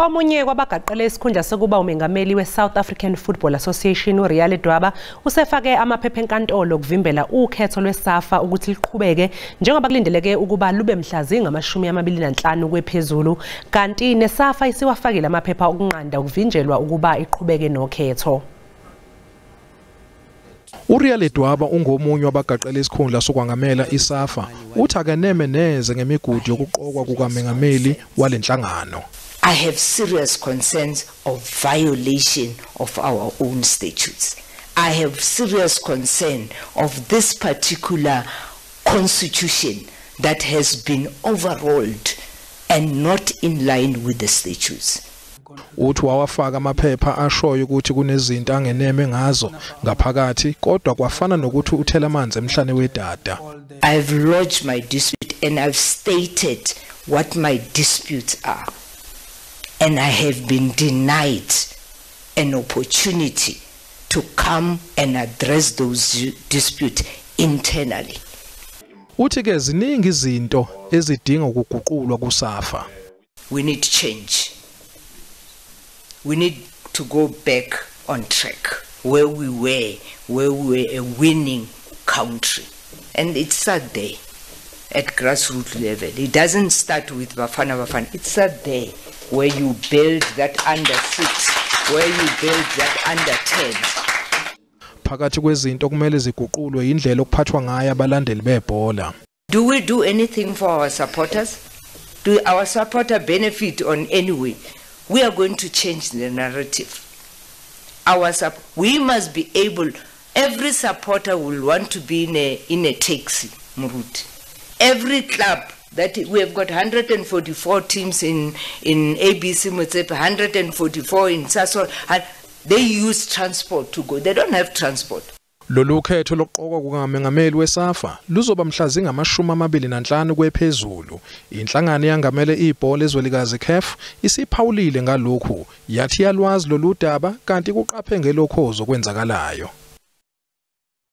Omunye wabagaqele isikhundla sokuba uMengameli we-South African Football Association uRia Ledwaba usefake amaphepha enkantolo ukuvimbela ukhetho lwe-SAFA ukuthi luqhubeke njengoba kulindeleke ukuba lube mhla zingamashumi amabili nanhlanu kwephezulu. Kanti ne-SAFA isiwafakile amaphepha okunqanda ukuvinjelwa ukuba iqhubeke nokhetho. uRia Ledwaba ungomunye wabagaqele isikhundla sokwangamela iSAFA uthi akeneme neze ngemigudu yokuqokwa kukaMengameli walenhlangano. I have serious concerns of violation of our own statutes. I have serious concern of this particular constitution that has been overhauled and not in line with the statutes. Uthi wawafaka amaphepha ashoyo ukuthi kunezinto angeneme ngazo ngaphakathi kodwa kwafana nokuthi uthela amanzi emhlane wedada. I have lodged my dispute and I've stated what my disputes are. And I have been denied an opportunity to come and address those disputes internally. Uthi ke ziningi izinto ezidinga ukuguqulwa kuSAFA. We need change. We need to go back on track where we were a winning country. And it starts there at grassroots level. It doesn't start with Bafana. It starts there where you build that under 6, where you build that under 10. Phakathi kwezinto kumele ziguqulwe indlela okuphathwa ngayo abalandeli bebhola. Do we do anything for our supporters? Do our supporter benefit on any way? We are going to change the narrative. We must be able, every supporter will want to be in a taxi, Muruti. Every club that we have got 144 teams in ABC Motsepe, 144 in Sasol, and they use transport to go. They don't have transport. Lolu khetho lokuqokwa kukaMengameli we-SAFA luzoba mhla zingamashumi amabili nanhlanu kwephezulu. Inhlangano yangamele ibhola ezwelikazi CAF isiphawulile ngalokhu yathi yalwazi lolu daba kanti kuqaphe ngelokhozo kwenzakalayo.